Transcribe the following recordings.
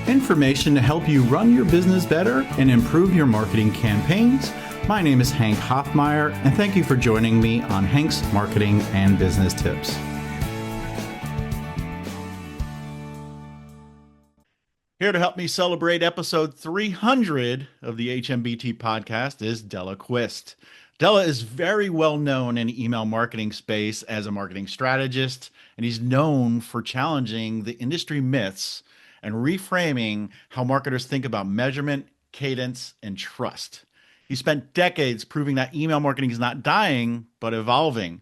Information to help you run your business better and improve your marketing campaigns. My name is Hank Hoffmeyer, and thank you for joining me on Hank's Marketing and Business Tips. Here to help me celebrate episode 300 of the HMBT podcast is Dela. Dela is very well known in email marketing space as a marketing strategist, and he's known for challenging the industry myths and reframing how marketers think about measurement, cadence, and trust. He spent decades proving that email marketing is not dying, but evolving,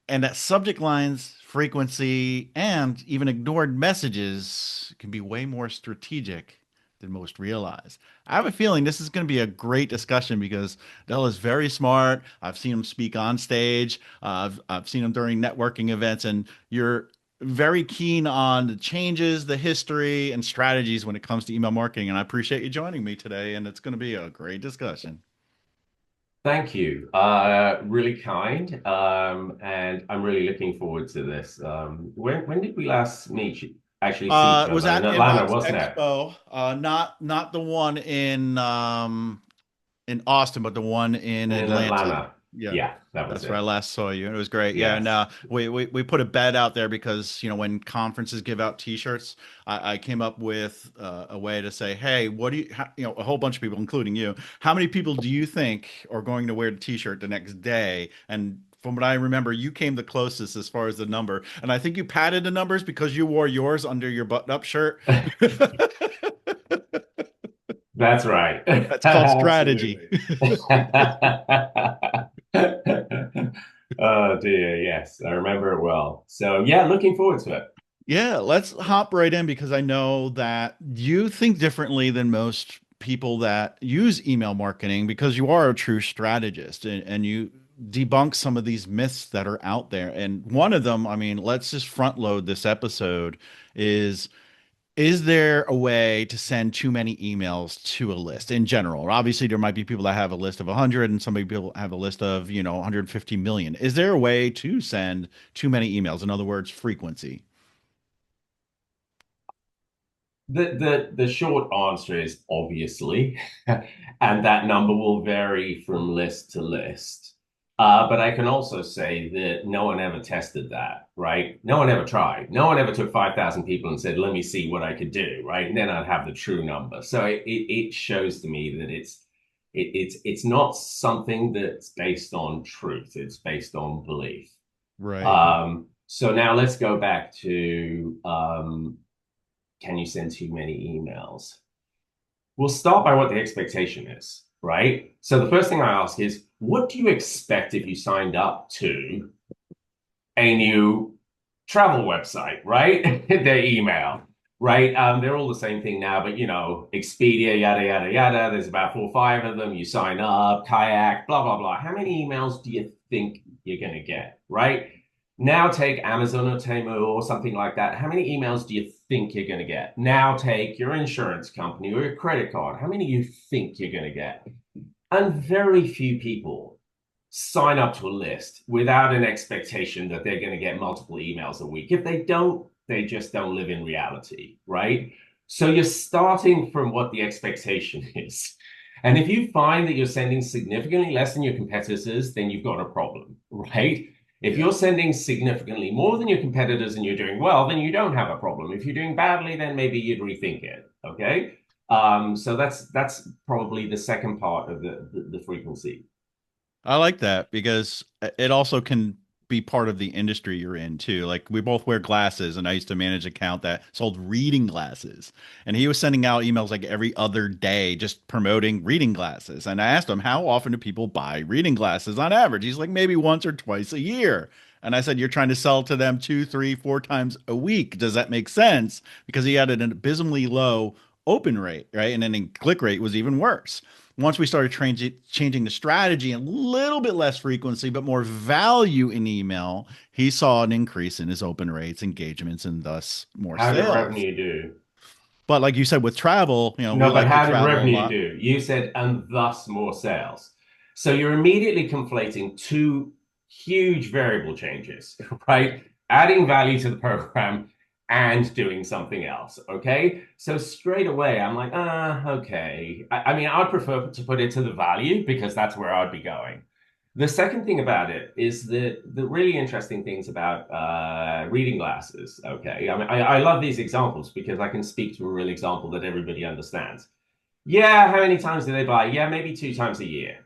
and that subject lines, frequency, and even ignored messages can be way more strategic than most realize. I have a feeling this is going to be a great discussion because Dell is very smart. I've seen him speak on stage. I've seen him during networking events, and you're very keen on the changes, the history, and strategies when it comes to email marketing. And I appreciate you joining me today, and it's going to be a great discussion. Thank you. Really kind. And I'm really looking forward to this. When did we last actually see each It was other? In at Atlanta, Inbox wasn't it? Expo, not the one in Austin, but the one in In Atlanta. Atlanta. Yeah. Yeah, that was That's where I it. last saw you. It was great. Yeah, and Yes. we put a bet out there because when conferences give out T-shirts, I came up with a way to say, hey, what do a whole bunch of people, including you, how many people do you think are going to wear the T-shirt the next day? And from what I remember, you came the closest as far as the number, and I think you padded the numbers because you wore yours under your button-up shirt. That's right. That's called strategy. Absolutely. Oh dear, yes, I remember it well. So yeah, looking forward to it. Yeah, let's hop right in because I know that you think differently than most people that use email marketing because you are a true strategist and you debunk some of these myths that are out there. And one of them, I mean, let's just front load this episode is there a way to send too many emails to a list in general? Obviously, there might be people that have a list of 100 and some people have a list of, 150 million. Is there a way to send too many emails? In other words, frequency. The short answer is obviously, and that number will vary from list to list. But I can also say that no one ever tested that, right? No one ever tried. No one ever took 5,000 people and said, let me see what I could do, right? And then I'd have the true number. So it shows to me that it's not something that's based on truth. It's based on belief. Right. So now let's go back to can you send too many emails? We'll start by what the expectation is, right? So the first thing I ask is, what do you expect if you signed up to a new travel website, right? Their email, right? They're all the same thing now, but Expedia, yada, yada, yada. There's about 4 or 5 of them. You sign up, Kayak, blah, blah, blah. How many emails do you think you're going to get, right? Now take Amazon or Temu or something like that. How many emails do you think you're going to get? Now take your insurance company or your credit card. How many do you think you're going to get? And very few people sign up to a list without an expectation that they're going to get multiple emails a week. If they don't, they just don't live in reality, right? So you're starting from what the expectation is. And if you find that you're sending significantly less than your competitors, then you've got a problem, right? If you're sending significantly more than your competitors and you're doing well, then you don't have a problem. If you're doing badly, then maybe you'd rethink it. Okay. So that's probably the second part of the frequency. I like that because it also can be part of the industry you're in too. Like we both wear glasses, and I used to manage an account that sold reading glasses, and he was sending out emails like every other day, just promoting reading glasses. And I asked him, how often do people buy reading glasses on average? He's like, maybe once or twice a year. And I said, you're trying to sell to them 2, 3, 4 times a week. Does that make sense? Because he had an abysmally low open rate, right? And then the click rate was even worse. Once we started changing the strategy and a little bit less frequency, but more value in email, he saw an increase in his open rates, engagements, and thus more How did sales. revenue do? But like you said, with travel, we No, but like to how did travel a revenue lot. do? You said, and thus more sales. So you're immediately conflating two huge variable changes, right? Adding value to the program and doing something else. Okay. So straight away, I'm like, okay. I mean, I'd prefer to put it to the value because that's where I'd be going. The second thing about it is that the really interesting things about reading glasses. Okay. I mean, I love these examples because I can speak to a real example that everybody understands. Yeah, how many times do they buy? Yeah, maybe 2 times a year.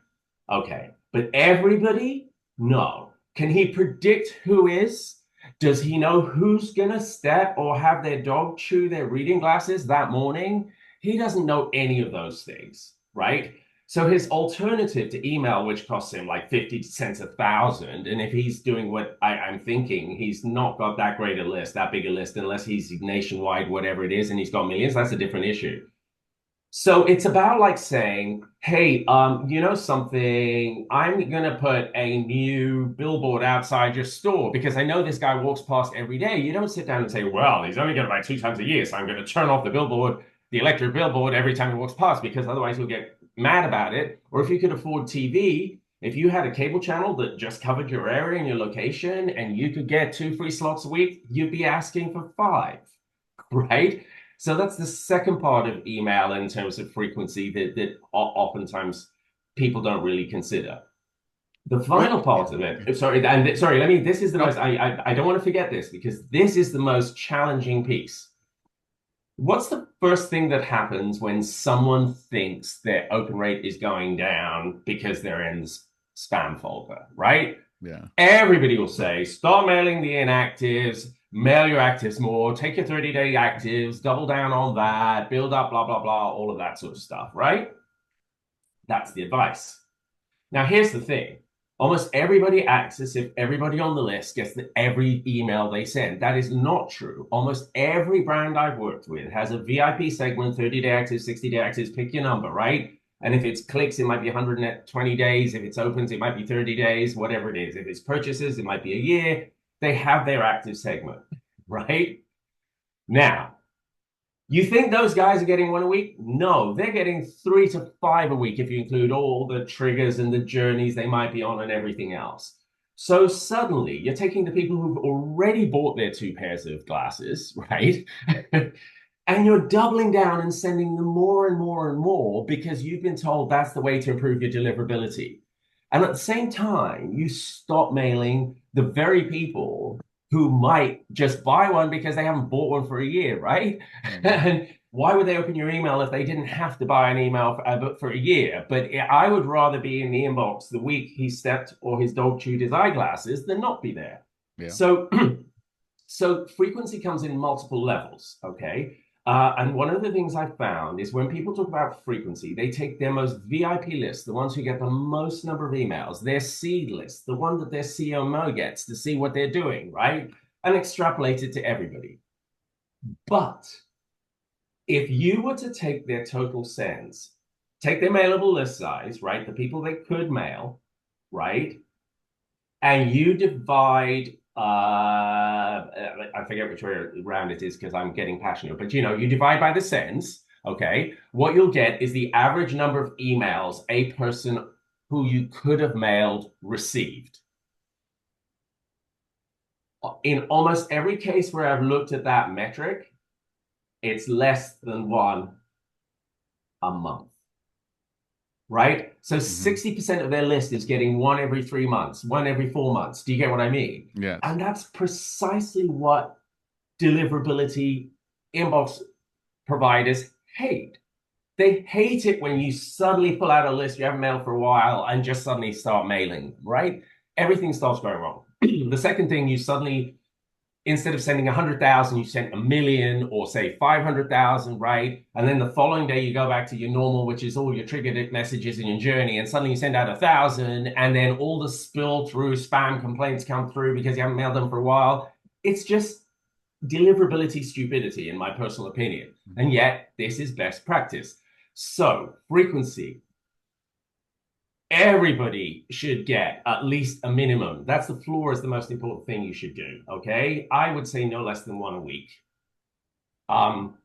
Okay. But everybody? No. Can he predict who is? Does he know who's going to step or have their dog chew their reading glasses that morning? He doesn't know any of those things, right? So his alternative to email, which costs him like 50 cents a thousand, and if he's doing what I'm thinking, he's not got that great a list, that big a list, unless he's nationwide, whatever it is, and he's got millions, that's a different issue. So it's about like saying, hey, you know something, I'm gonna put a new billboard outside your store because I know this guy walks past every day. You don't sit down and say, well, he's only gonna buy 2 times a year, so I'm gonna turn off the billboard, the electric billboard every time he walks past because otherwise he'll get mad about it. Or if you could afford TV, if you had a cable channel that just covered your area and your location and you could get 2 free slots a week, you'd be asking for five, right? So that's the second part of email in terms of frequency that oftentimes people don't really consider. The What? final part of it, sorry, and sorry, let me, this is the most, Nope. I don't want to forget this because this is the most challenging piece. What's the first thing that happens when someone thinks their open rate is going down because they're in the spam folder, right? Yeah. Everybody will say, start mailing the inactives, mail your actives more, take your 30-day actives, double down on that, build up, blah, blah, blah, all of that sort of stuff, right? That's the advice. Now, here's the thing. Almost everybody acts as if everybody on the list gets every email they send. That is not true. Almost every brand I've worked with has a VIP segment, 30-day actives, 60-day actives, pick your number, right? And if it's clicks, it might be 120 days. If it's opens, it might be 30 days, whatever it is. If it's purchases, it might be a year. They have their active segment, right? Now, you think those guys are getting one a week? No, they're getting 3 to 5 a week if you include all the triggers and the journeys they might be on and everything else. So suddenly you're taking the people who've already bought their 2 pairs of glasses, right? And you're doubling down and sending them more and more and more because you've been told that's the way to improve your deliverability. And at the same time, you stop mailing the very people who might just buy one because they haven't bought one for a year, right? Mhm. And why would they open your email if they didn't have to buy an email for a year? But I would rather be in the inbox the week he stepped or his dog chewed his eyeglasses than not be there. Yeah. So, so frequency comes in multiple levels, okay? And one of the things I found is when people talk about frequency, they take their most VIP list, the ones who get the most number of emails, their seed list, the one that their CMO gets to see what they're doing, right? And extrapolate it to everybody. But if you were to take their total sends, take their mailable list size, right? The people they could mail, right? And you divide I forget which way around it is because I'm getting passionate, but you divide by the sends, okay? What you'll get is the average number of emails a person who you could have mailed received. In almost every case where I've looked at that metric, it's less than one a month, right? So Hmm. 60% of their list is getting one every 3 months, one every 4 months. Do you get what I mean? Yes. And that's precisely what deliverability inbox providers hate. They hate it when you suddenly pull out a list you haven't mailed for a while and just suddenly start mailing, right? Everything starts going wrong. The second thing, you suddenly, instead of sending 100,000, you sent a million or say 500,000, right? And then the following day you go back to your normal, which is all your triggered messages in your journey, and suddenly you send out 1,000, and then all the spill through spam complaints come through because you haven't mailed them for a while. It's just deliverability stupidity, in my personal opinion. And yet, this is best practice. So, frequency. Everybody should get at least a minimum. That's the floor, is the most important thing you should do. Okay. I would say no less than one a week. Um,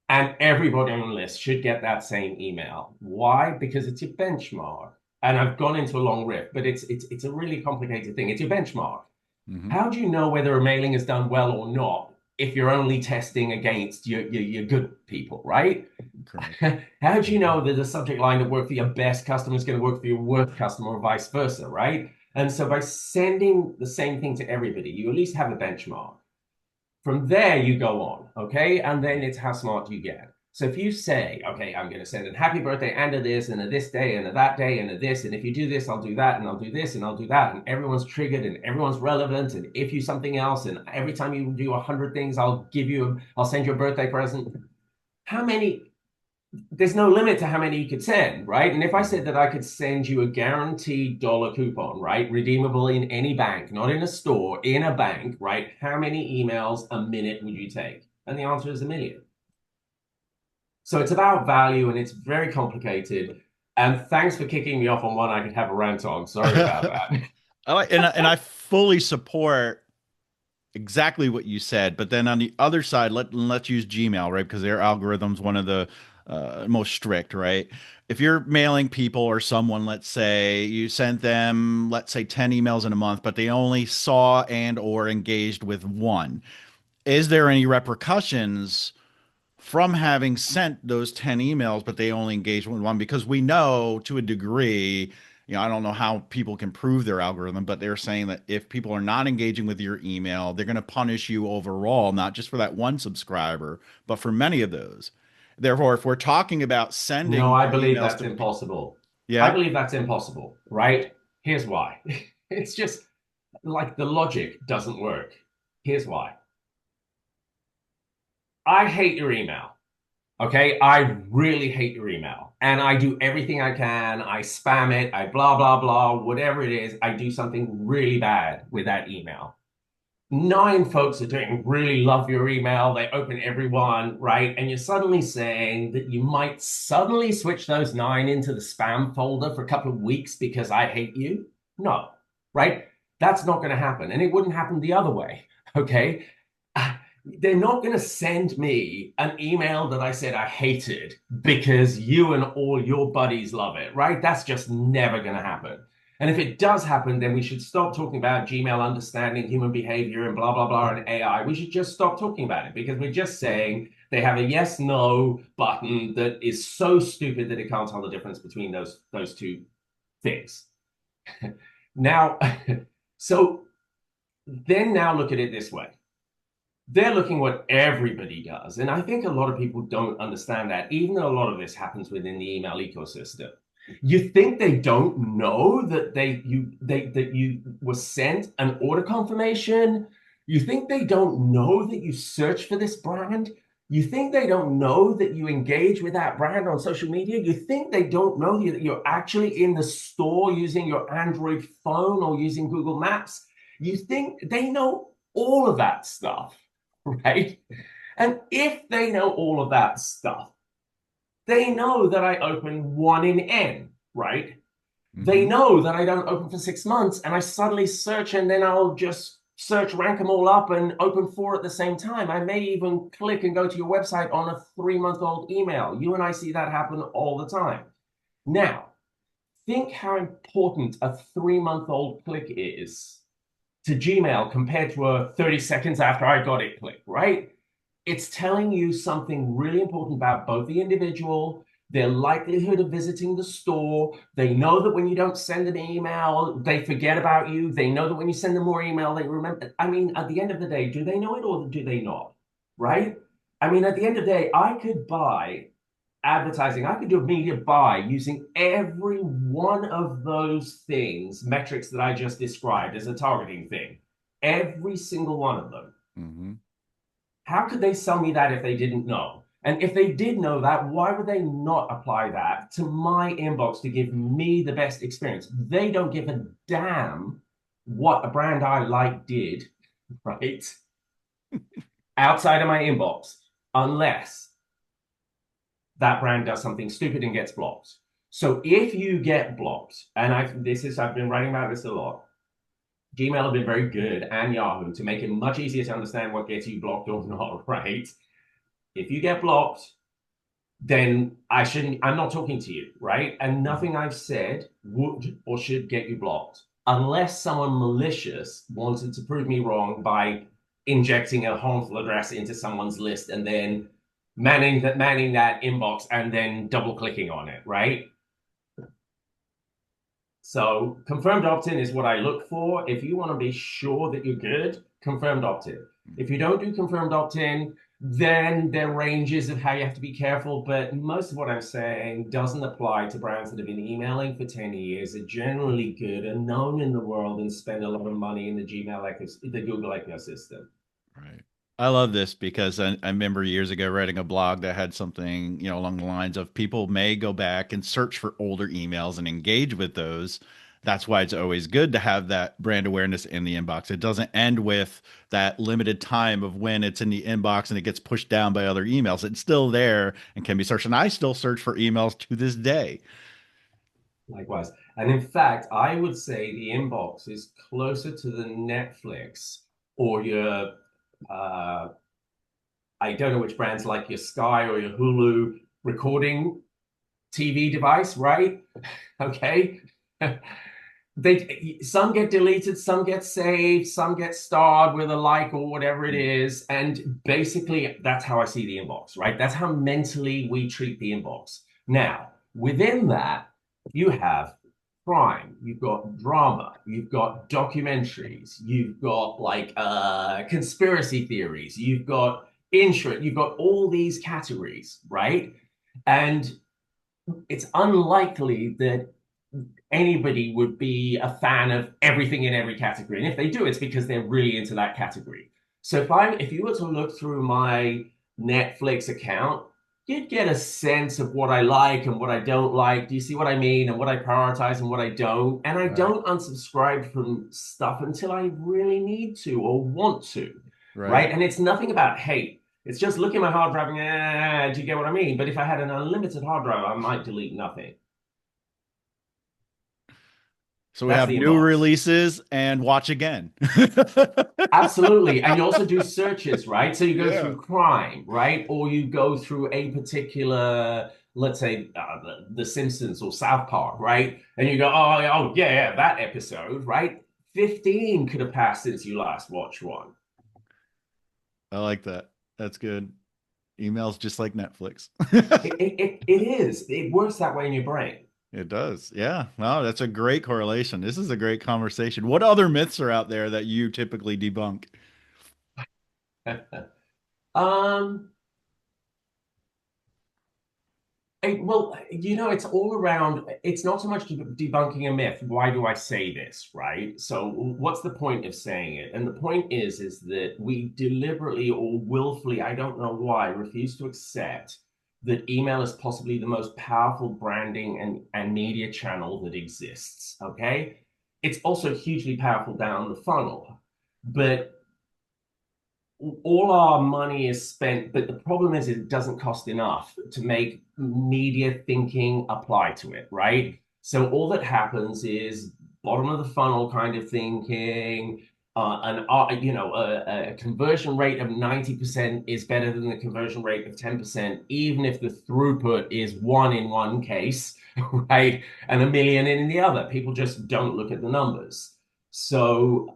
and everybody on the list should get that same email. Why? Because it's your benchmark. And I've gone into a long riff, but it's a really complicated thing. It's your benchmark. Hmm. How do you know whether a mailing is done well or not? if you're only testing against your good people, right? Correct. How do you Mhm. know that the subject line that worked for your best customer is going to work for your worst customer or vice versa, right? And so by sending the same thing to everybody, you at least have a benchmark. From there, you go on, okay? And then it's how smart you get. So if you say, okay, I'm going to send a happy birthday and a this and a this day and a that day and a this, and if you do this, I'll do that and I'll do this and I'll do that, and everyone's triggered and everyone's relevant, and if you something else, and every time you do 100 things, I'll send you a birthday present. How many there's no limit to how many you could send, right? And if I said Mhm. that I could send you a guaranteed dollar coupon, right, redeemable in any bank, not in a store, in a bank, right, how many emails a minute would you take? And the answer is a million. So it's about value and it's very complicated. And thanks for kicking me off on one I could have a rant on. Sorry about that. And I fully support exactly what you said. But then on the other side, let's use Gmail, right? Because their algorithm's one of the most strict, right? If you're mailing people or someone, let's say you sent them, let's say 10 emails in a month, but they only saw and or engaged with one, is there any repercussions from having sent those 10 emails, but they only engaged with one? Because we know to a degree, I don't know how people can prove their algorithm, but they're saying that if people are not engaging with your email, they're going to punish you overall, not just for that one subscriber, but for many of those. Therefore, if we're talking about No, sending I more believe emails that's to, impossible. I yeah. believe that's impossible, right? Here's why. It's just like the logic doesn't work. Here's why. I hate your email. Okay, I really hate your email. And I do everything I can. I spam it, I blah, blah, blah, whatever it is. I do something really bad with that email. Nine folks are doing really love your email. They open every one, right? And you're suddenly saying that you might suddenly switch those nine into the spam folder for a couple of weeks because I hate you. No, right? That's not going to happen. And it wouldn't happen the other way. Okay. They're not going to send me an email that I said I hated because you and all your buddies love it, right? That's just never going to happen. And if it does happen, then we should stop talking about Gmail understanding human behavior and blah, blah, blah, and AI. We should just stop talking about it because we're just saying they have a yes, no button that is so stupid that it can't tell the difference between those two things. Now, so then now look at it this way. They're looking what everybody does. And I think a lot of people don't understand that, even though a lot of this happens within the email ecosystem. You think they don't know that you were sent an order confirmation? You think they don't know that you search for this brand? You think they don't know that you engage with that brand on social media? You think they don't know that you're actually in the store using your Android phone or using Google Maps? You think they know all of that stuff, right? And if they know all of that stuff, they know that I open one in N, right? They Hmm. know that I don't open for 6 months and I suddenly search and then I'll just search, rank them all up and open four at the same time. I may even click and go to your website on a 3 month old email. You and I see that happen all the time. Now, think how important a 3 month old click is to Gmail compared to a 30 seconds after I got it click, right? It's telling you something really important about both the individual, their likelihood of visiting the store. They know that when you don't send an email, they forget about you. They know that when you send them more email, they remember. I mean, at the end of the day, do they know it or do they not? Right? I mean, at the end of the day, I could buy advertising. I could do a media buy using every one of those things, metrics that I just described as a targeting thing. Every single one of them. Hmm. How could they sell me that if they didn't know? And if they did know that, why would they not apply that to my inbox to give me the best experience? They don't give a damn what a brand I like did, right? Outside of my inbox, unless that brand does something stupid and gets blocked. So if you get blocked, and I've been writing about this a lot. Gmail have been very good and Yahoo to make it much easier to understand what gets you blocked or not, right? If you get blocked, then I'm not talking to you, right? And nothing I've said would or should get you blocked unless someone malicious wanted to prove me wrong by injecting a harmful address into someone's list and then manning that inbox and then double clicking on it, right? So confirmed opt-in is what I look for. If you want to be sure that you're good, confirmed opt-in. If you don't do confirmed opt-in, then there are ranges of how you have to be careful. But most of what I'm saying doesn't apply to brands that have been emailing for 10 years, are generally good and known in the world and spend a lot of money in the the Google ecosystem. Right. I love this because I remember years ago writing a blog that had something, along the lines of people may go back and search for older emails and engage with those. That's why it's always good to have that brand awareness in the inbox. It doesn't end with that limited time of when it's in the inbox and it gets pushed down by other emails. It's still there and can be searched. And I still search for emails to this day. Likewise. And in fact, I would say the inbox is closer to the Netflix or your I don't know which brands like your Sky or your Hulu recording TV device, right? Okay. They some get deleted, some get saved, some get starred with a like or whatever it is. And basically, that's how I see the inbox, right? That's how mentally we treat the inbox. Now, within that, you have crime, you've got drama, you've got documentaries, you've got like conspiracy theories, you've got insurance, you've got all these categories, right? And it's unlikely that anybody would be a fan of everything in every category. And if they do, it's because they're really into that category. So if you were to look through my Netflix account, you'd get a sense of what I like and what I don't like. Do you see what I mean? And what I prioritize and what I don't. And I Right. don't unsubscribe from stuff until I really need to or want to, Right. right? And it's nothing about hate. It's just looking at my hard drive and, do you get what I mean? But if I had an unlimited hard drive, I might delete nothing. So we That's have the new inbox. releases and watch again. Absolutely. And you also do searches, right? So you go Yeah. through crime, right? Or you go through a particular, let's say, the Simpsons or South Park, right? And you go, yeah, that episode, right? 15 could have passed since you last watched one. I like that. That's good. Emails just like Netflix. It is. It works that way in your brain. It does. Yeah. Wow, that's a great correlation. This is a great conversation. What other myths are out there that you typically debunk? um, it's all around. It's not so much debunking a myth. Why do I say this, right? So, what's the point of saying it? And the point is that we deliberately or willfully, I don't know why, refuse to accept that email is possibly the most powerful branding and media channel that exists. Okay, it's also hugely powerful down the funnel, but all our money is spent, but the problem is it doesn't cost enough to make media thinking apply to it, right? So all that happens is bottom of the funnel kind of thinking, a conversion rate of 90% is better than the conversion rate of 10%, even if the throughput is one in one case, right? And a million in the other. People just don't look at the numbers. So,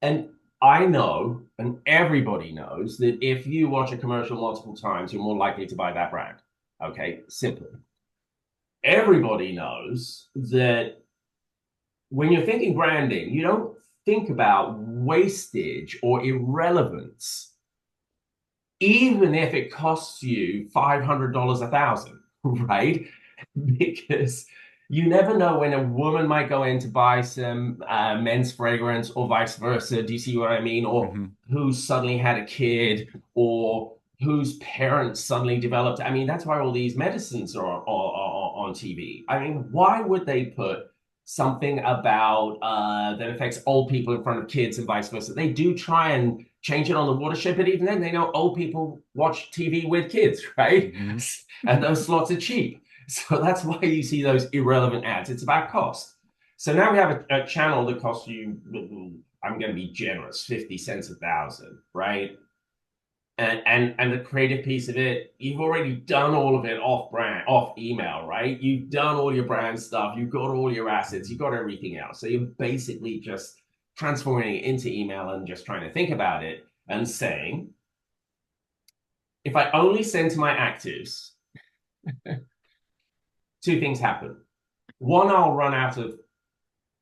and I know, and everybody knows, that if you watch a commercial multiple times, you're more likely to buy that brand. Okay, simple. Everybody knows that when you're thinking branding, you don't think about wastage or irrelevance, even if it costs you $500 a thousand, right? Because you never know when a woman might go in to buy some men's fragrance or vice versa. Do you see what I mean? Or Hmm. who suddenly had a kid or whose parents suddenly developed. I mean, that's why all these medicines are on TV. I mean, why would they put something about that affects old people in front of kids and vice versa? They do try and change it on the watershed, but even then, they know old people watch TV with kids, right? Hmm. And those slots are cheap. So that's why you see those irrelevant ads. It's about cost. So now we have a channel that costs you, I'm going to be generous, 50 cents a thousand, right? And the creative piece of it, you've already done all of it off brand, off email, right? You've done all your brand stuff, you've got all your assets, you've got everything else. So you're basically just transforming it into email and just trying to think about it and saying, if I only send to my actives, two things happen. One, I'll run out of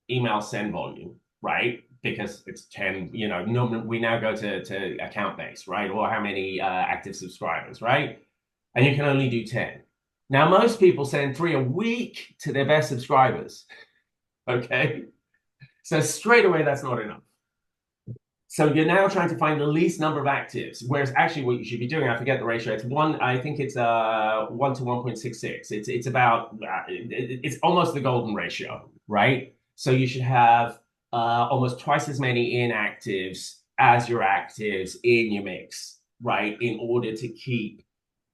email send volume, right? Because it's 10, we now go to account base, right? Or how many active subscribers, right? And you can only do 10. Now, most people send 3 a week to their best subscribers, okay? So straight away, that's not enough. So you're now trying to find the least number of actives, whereas actually what you should be doing, I forget the ratio. It's one, I think it's 1 to 1.66. It's about it's almost the golden ratio, right? So you should have almost twice as many inactives as your actives in your mix, right? In order to keep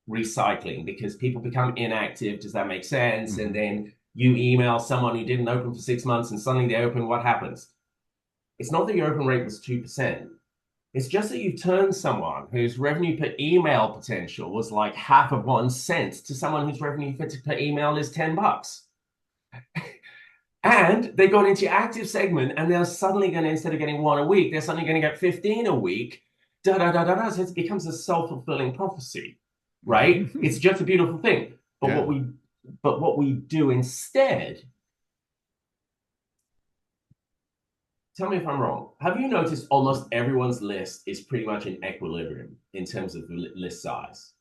recycling, because people become inactive. Does that make sense? And then you email someone who didn't open for 6 months and suddenly they open, what happens? It's not that your open rate was 2%. It's just that you've turned someone whose revenue per email potential was like half of 1 cent to someone whose revenue per email is $10. And they got into your active segment and they're suddenly going to, instead of getting 1 a week, they're suddenly going to get 15 a week. Da, da, da, da, da. So it becomes a self-fulfilling prophecy, right? It's just a beautiful thing. But Yeah. what we do instead, tell me if I'm wrong. Have you noticed almost everyone's list is pretty much in equilibrium in terms of the list size?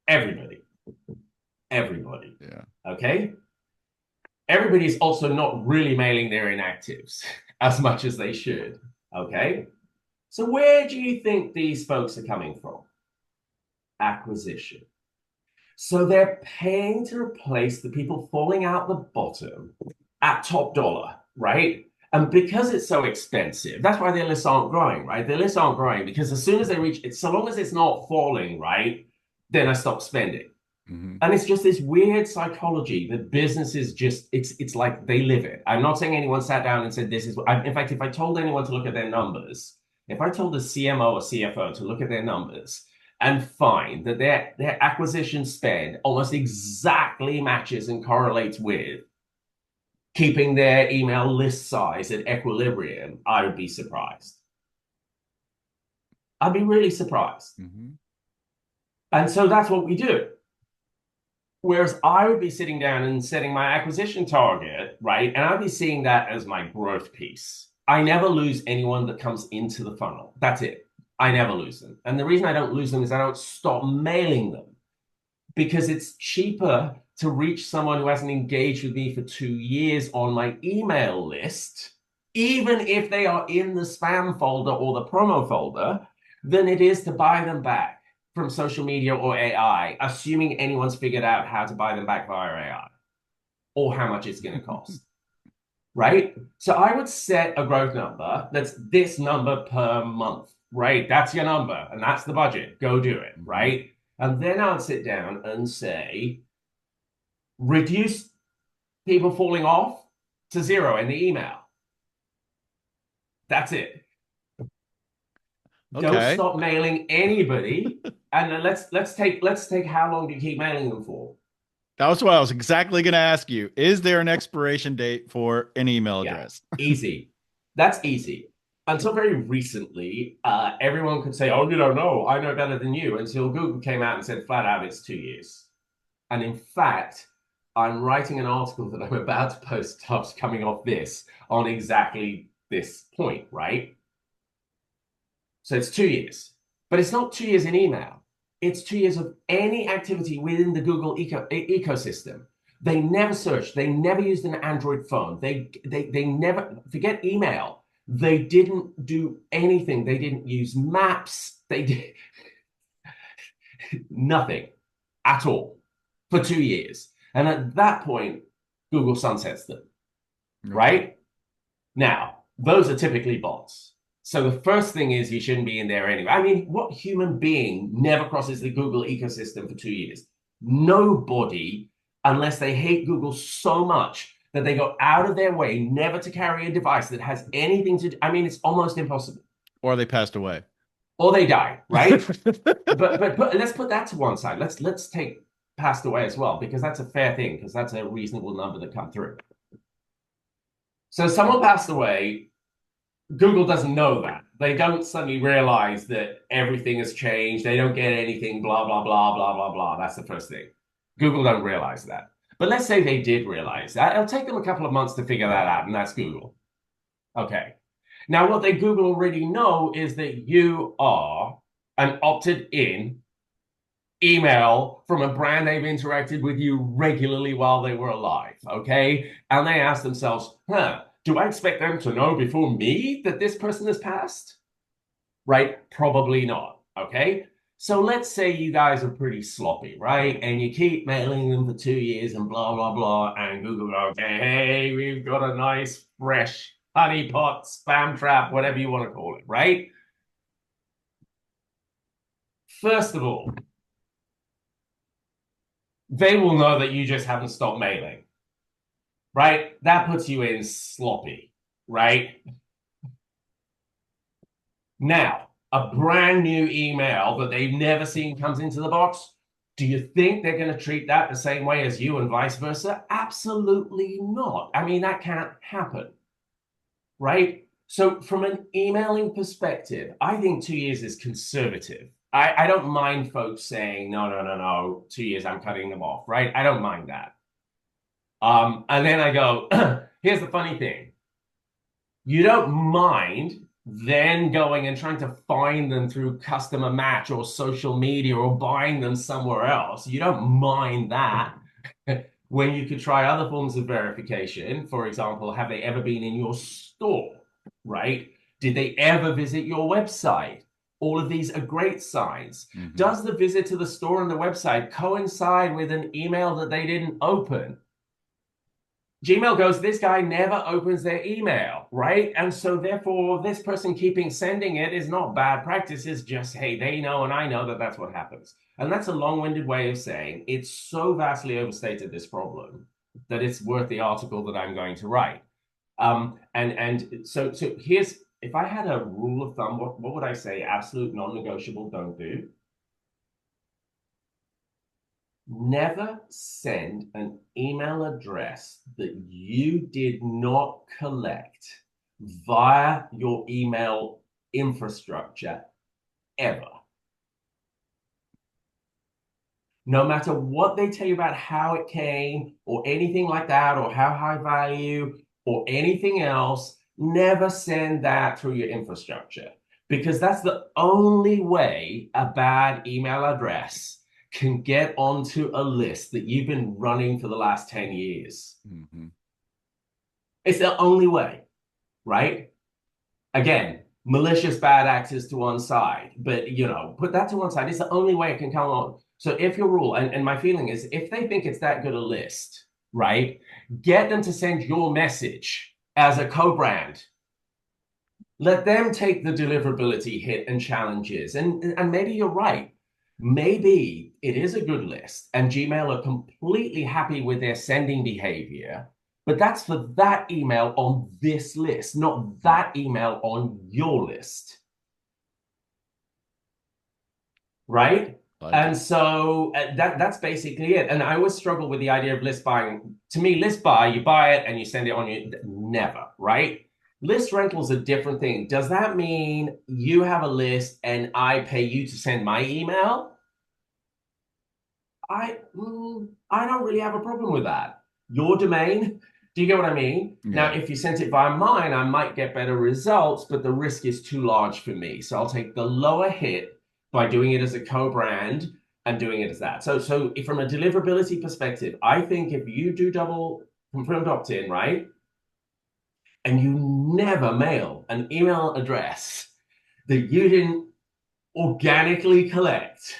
Everybody. Everybody. Yeah. Okay? Everybody's also not really mailing their inactives as much as they should. Okay? So where do you think these folks are coming from? Acquisition. So they're paying to replace the people falling out the bottom at top dollar, right? And because it's so expensive, that's why their lists aren't growing, right? Their lists aren't growing because as soon as they reach it, so long as it's not falling, right, then I stop spending. And it's just this weird psychology that businesses just, it's like they live it. I'm not saying anyone sat down and said, this is, in fact, if I told anyone to look at their numbers, if I told the CMO or CFO to look at their numbers and find that their acquisition spend almost exactly matches and correlates with keeping their email list size at equilibrium, I would be surprised. I'd be really surprised. And so that's what we do. Whereas I would be sitting down and setting my acquisition target, right? And I'd be seeing that as my growth piece. I never lose anyone that comes into the funnel. That's it. I never lose them. And the reason I don't lose them is I don't stop mailing them because it's cheaper to reach someone who hasn't engaged with me for 2 years on my email list, even if they are in the spam folder or the promo folder, than it is to buy them back from social media or AI, assuming anyone's figured out how to buy them back via AI or how much it's going to cost. Right? So I would set a growth number that's this number per month, right? That's your number and that's the budget. Go do it, right? And then I would sit down and say, reduce people falling off to 0 in the email. That's it. Okay. Don't stop mailing anybody. And let's take how long do you keep mailing them for? That was what I was exactly going to ask you. Is there an expiration date for an email address? Easy. That's easy. Until very recently, everyone could say, oh, you don't know, I know better than you, until Google came out and said flat out it's 2 years. And in fact, I'm writing an article that I'm about to post stuff coming off this on exactly this point, right? So it's 2 years. But it's not 2 years in email. It's 2 years of any activity within the Google ecosystem. They never searched. They never used an Android phone. They never, forget email. They didn't do anything. They didn't use maps. They did nothing at all for 2 years. And at that point, Google sunsets them, right? Now, those are typically bots. So the first thing is you shouldn't be in there anyway. I mean, what human being never crosses the Google ecosystem for 2 years? Nobody, unless they hate Google so much that they go out of their way never to carry a device that has anything to do. I mean, it's almost impossible. Or they passed away. Or they die, right? but let's put that to one side. Let's take passed away as well, because that's a fair thing, because that's a reasonable number that come through. So someone passed away. Google doesn't know that. They don't suddenly realize that everything has changed. They don't get anything, blah, blah, blah, blah, blah, blah. That's the first thing. Google don't realize that. But let's say they did realize that. It'll take them a couple of months to figure that out, and that's Google. Okay. Now, what they Google already know is that you are an opted in email from a brand they've interacted with you regularly while they were alive. Okay. And they ask themselves, do I expect them to know before me that this person has passed? Right? Probably not. Okay. So let's say you guys are pretty sloppy, right? And you keep mailing them for 2 years and blah, blah, blah. And Google goes, hey, we've got a nice, fresh honeypot, spam trap, whatever you want to call it, right? First of all, they will know that you just haven't stopped mailing, right? That puts you in sloppy, right? Now, a brand new email that they've never seen comes into the box. Do you think they're going to treat that the same way as you and vice versa? Absolutely not. I mean, that can't happen, right? So, from an emailing perspective, I think 2 years is conservative. I don't mind folks saying, no, no, no, no, 2 years, I'm cutting them off, right? I don't mind that. And then I go, here's the funny thing. You don't mind then going and trying to find them through customer match or social media or buying them somewhere else. You don't mind that when you could try other forms of verification. For example, have they ever been in your store, right? Did they ever visit your website? All of these are great signs. Mm-hmm. Does the visit to the store and the website coincide with an email that they didn't open? Gmail goes, this guy never opens their email, right? And so therefore, this person keeping sending it is not bad practice. It's just, hey, they know and I know that that's what happens. And that's a long-winded way of saying it's so vastly overstated, this problem, that it's worth the article that I'm going to write. So here's, if I had a rule of thumb, what would I say? Absolute non-negotiable, don't do. Never send an email address that you did not collect via your email infrastructure ever. No matter what they tell you about how it came or anything like that, or how high value or anything else, never send that through your infrastructure, because that's the only way a bad email address can get onto a list that you've been running for the last 10 years. Mm-hmm. It's the only way, right? Again, malicious bad actors to one side, but put that to one side. It's the only way it can come on. So if your rule, and my feeling is, if they think it's that good a list, right, get them to send your message as a co-brand. Let them take the deliverability hit and challenges. And maybe you're right. Maybe it is a good list and Gmail are completely happy with their sending behavior, but that's for that email on this list, not that email on your list. Right? And so that's basically it. And I always struggle with the idea of list buying. To me, list buy, you buy it and you send it on your, never, right? List rental is a different thing. Does that mean you have a list and I pay you to send my email? I don't really have a problem with that. Your domain, do you get what I mean? Yeah. Now, if you sent it via mine, I might get better results, but the risk is too large for me. So I'll take the lower hit by doing it as a co-brand and doing it as that. So from a deliverability perspective, I think if you do double confirmed opt-in, right? And you never mail an email address that you didn't organically collect,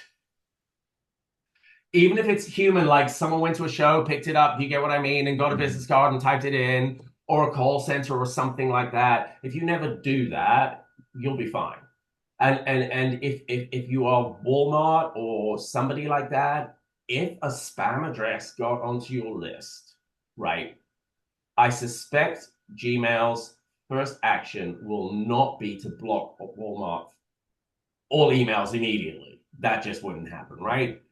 even if it's human, like someone went to a show, picked it up, you get what I mean, and got a business card and typed it in, or a call center or something like that. If you never do that, you'll be fine. And if you are Walmart or somebody like that, if a spam address got onto your list, right, I suspect Gmail's first action will not be to block Walmart all emails immediately. That just wouldn't happen, right?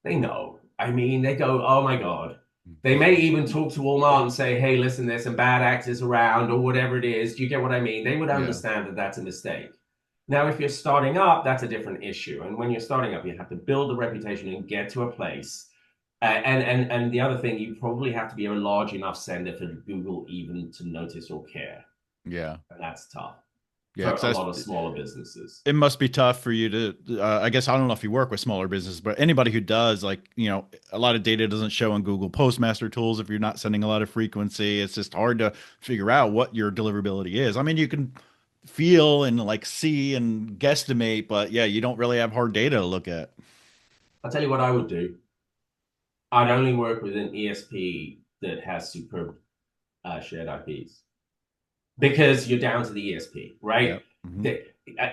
They know. I mean, they go, oh my God, They may even talk to Walmart and say, hey, listen, there's some bad actors around or whatever it is. Do you get what I mean? They would Yeah. understand that that's a mistake. Now, if you're starting up, that's a different issue. And when you're starting up, you have to build a reputation and get to a place. And the other thing, you probably have to be a large enough sender for Google even to notice or care. Yeah. And that's tough Yeah. for a Because lot of smaller businesses. it must be tough for you to, I guess, I don't know if you work with smaller businesses, but anybody who does, like, a lot of data doesn't show in Google Postmaster tools if you're not sending a lot of frequency. It's just hard to figure out what your deliverability is. I mean, you can feel and like see and guesstimate, but yeah, you don't really have hard data to look at. I'll tell you what I would do. I'd only work with an ESP that has superb shared IPs because you're down to the ESP, Yeah. right?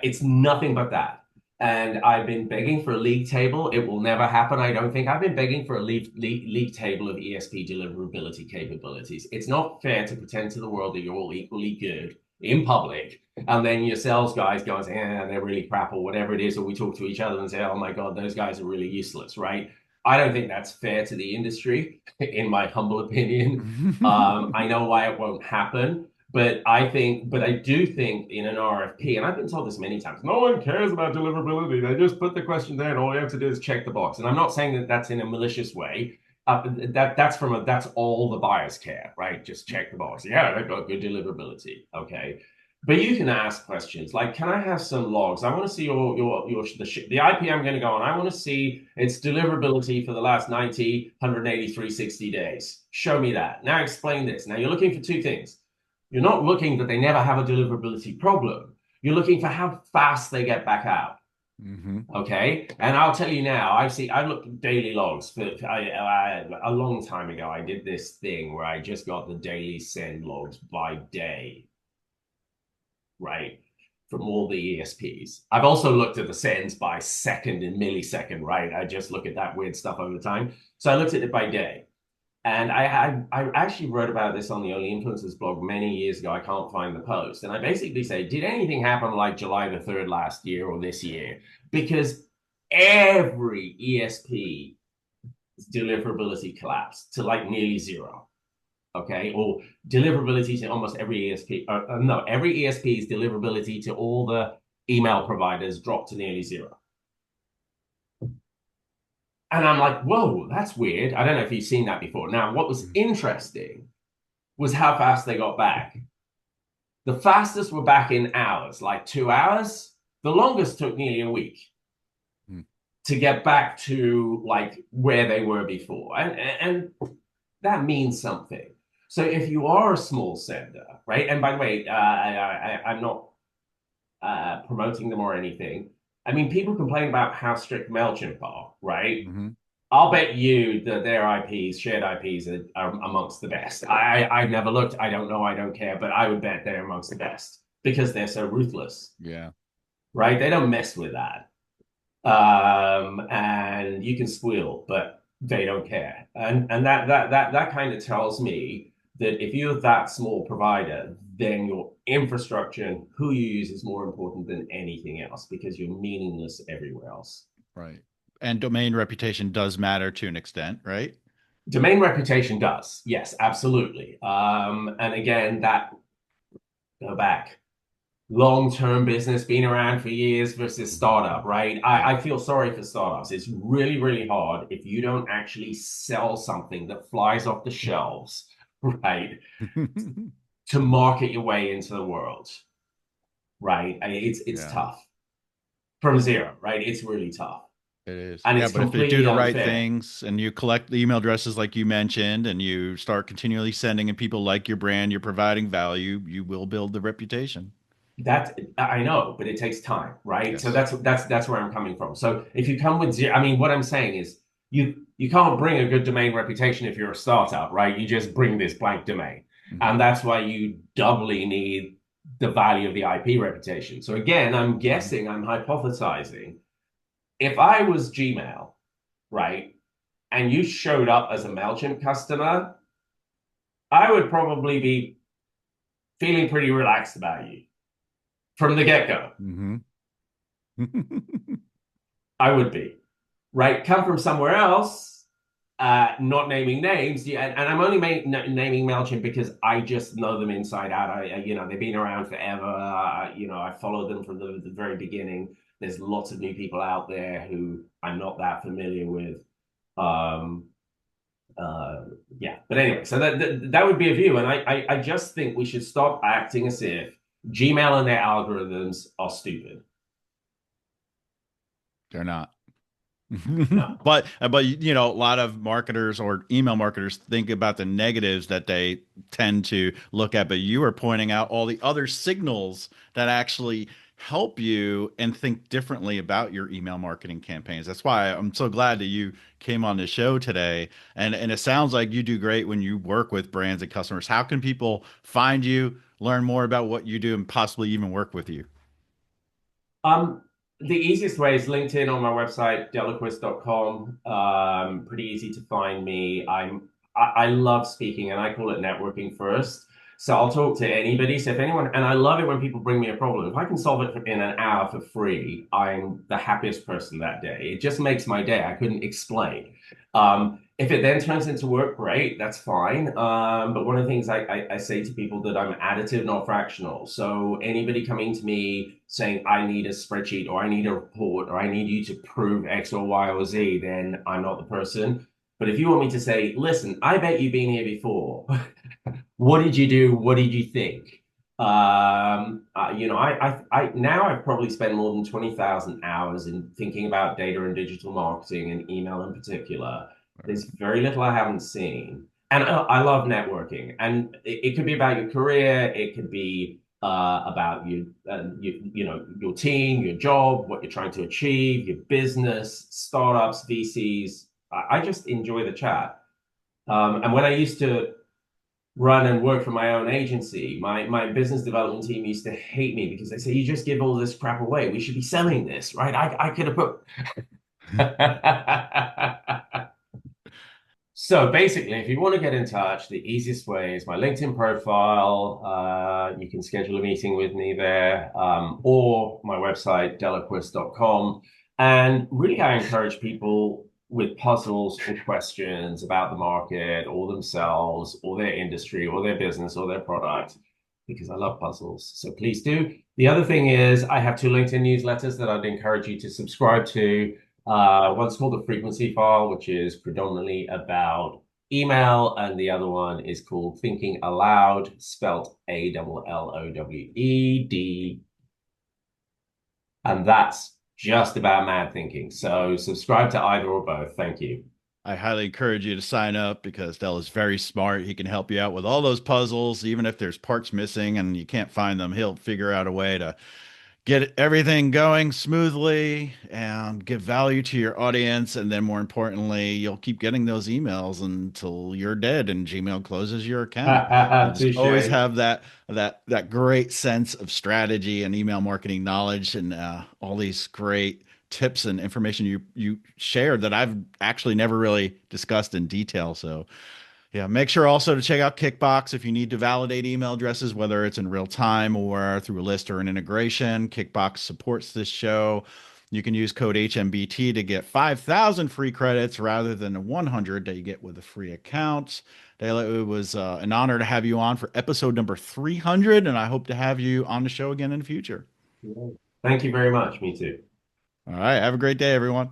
It's nothing but that. And I've been begging for a league table. It will never happen, I don't think. I've been begging for a league table of ESP deliverability capabilities. It's not fair to pretend to the world that you're all equally good in public. And then your sales guys go and say, they're really crap or whatever it is. Or we talk to each other and say, oh my God, those guys are really useless, right? I don't think that's fair to the industry, in my humble opinion. I know why it won't happen. But I do think in an RFP, and I've been told this many times, no one cares about deliverability. They just put the question there, and all you have to do is check the box. And I'm not saying that that's in a malicious way. That's all the buyers care, right? Just check the box. Yeah, they've got good deliverability. Okay. But you can ask questions like, can I have some logs? I want to see the IP I'm going to go on. I want to see its deliverability for the last 90, 180, 360 days. Show me that. Now explain this. Now you're looking for two things. You're not looking that they never have a deliverability problem. You're looking for how fast they get back out. Hmm. Okay. And I'll tell you now, I looked at daily logs a long time ago. I did this thing where I just got the daily send logs by day, right? From all the ESPs. I've also looked at the sends by second and millisecond, right? I just look at that weird stuff over time. So I looked at it by day. And I actually wrote about this on the Only Influencers blog many years ago. I can't find the post. And I basically say, did anything happen like July the 3rd last year or this year? Because every ESP deliverability collapsed to like nearly zero. Okay. Or deliverability to almost every ESP. No, every ESP's deliverability to all the email providers dropped to nearly zero. And I'm like, whoa, that's weird. I don't know if you've seen that before. Now, what was interesting was how fast they got back. The fastest were back in hours, like 2 hours. The longest took nearly a week to get back to like where they were before. And that means something. So if you are a small sender, right? And by the way, I'm not promoting them or anything. I mean, people complain about how strict MailChimp are, right? Hmm. I'll bet you that their IPs, shared IPs, are amongst the best. I've never looked. I don't know. I don't care. But I would bet they're amongst the best because they're so ruthless, Yeah. right? They don't mess with that. And you can squeal, but they don't care. And that kind of tells me that if you're that small provider, then your infrastructure and who you use is more important than anything else because you're meaningless everywhere else. Right. And domain reputation does matter to an extent, right? Domain reputation does, yes, absolutely. And again, that go back long-term business being around for years versus startup, right? Yeah. I feel sorry for startups. It's really, really hard if you don't actually sell something that flies off the shelves, right? To market your way into the world, right? It's Yeah. tough from zero, right? It's really tough. It is. And Yeah, it's but if they do completely the right unfair. things and you collect the email addresses like you mentioned and you start continually sending and people like your brand, you're providing value, you will build the reputation. That I know, but it takes time, right? So Yes. that's where I'm coming from. So if you come with zero, I mean, what I'm saying is you can't bring a good domain reputation if you're a startup, right? You just bring this blank domain, Hmm. and that's why you doubly need the value of the IP reputation. So again, I'm Hmm. guessing, I'm hypothesizing. If I was Gmail, right, and you showed up as a Mailchimp customer, I would probably be feeling pretty relaxed about you from the get-go. Hmm. I would be. Right? Come from somewhere else, not naming names, yeah, and I'm only naming Mailchimp because I just know them inside out. They've been around forever. I followed them from the very beginning. There's lots of new people out there who I'm not that familiar with. Um, uh, yeah, but anyway, so that would be a view, and I just think we should stop acting as if Gmail and their algorithms are stupid. They're not. No. But a lot of marketers or email marketers think about the negatives that they tend to look at, but you are pointing out all the other signals that actually help you and think differently about your email marketing campaigns. That's why I'm so glad that you came on the show today. And it sounds like you do great when you work with brands and customers. How can people find you, learn more about what you do, and possibly even work with you? Um, the easiest way is LinkedIn on my website, delaquist.com. Pretty easy to find me. I love speaking and I call it networking first. So I'll talk to anybody. So if anyone, and I love it when people bring me a problem. If I can solve it in an hour for free, I'm the happiest person that day. It just makes my day. I couldn't explain. If it then turns into work, great, that's fine. But one of the things I say to people that I'm additive, not fractional. So anybody coming to me saying I need a spreadsheet or I need a report or I need you to prove X or Y or Z, then I'm not the person. But if you want me to say, listen, I bet you've been here before. What did you do? What did you think? I now I've probably spent more than 20,000 hours in thinking about data and digital marketing and email in particular. There's very little I haven't seen. And I love networking. And it could be about your career, it could be about your team, your job, what you're trying to achieve, your business, startups, VCs. I just enjoy the chat. And when I used to run and work for my own agency, my business development team used to hate me because they say, you just give all this crap away. We should be selling this, right? I could have put. So basically, if you want to get in touch, the easiest way is my LinkedIn profile. You can schedule a meeting with me there, or my website, delaquist.com. And really, I encourage people with puzzles or questions about the market or themselves or their industry or their business or their product, because I love puzzles. So please do. The other thing is, I have two LinkedIn newsletters that I'd encourage you to subscribe to. One's called the frequency file, which is predominantly about email, and the other one is called Thinking Aloud, spelt ALLOWED. And that's just about mad thinking. So subscribe to either or both. Thank you. I highly encourage you to sign up because Dell is very smart. He can help you out with all those puzzles, even if there's parts missing and you can't find them. He'll figure out a way to get everything going smoothly and give value to your audience. And then more importantly, you'll keep getting those emails until you're dead and Gmail closes your account. You'll just always Touche. have that great sense of strategy and email marketing knowledge and all these great tips and information you shared that I've actually never really discussed in detail. So yeah, make sure also to check out Kickbox if you need to validate email addresses, whether it's in real time or through a list or an integration. Kickbox supports this show. You can use code HMBT to get 5,000 free credits rather than the 100 that you get with a free account. Dela, it was an honor to have you on for episode number 300, and I hope to have you on the show again in the future. Thank you very much. Me too. All right, have a great day, everyone.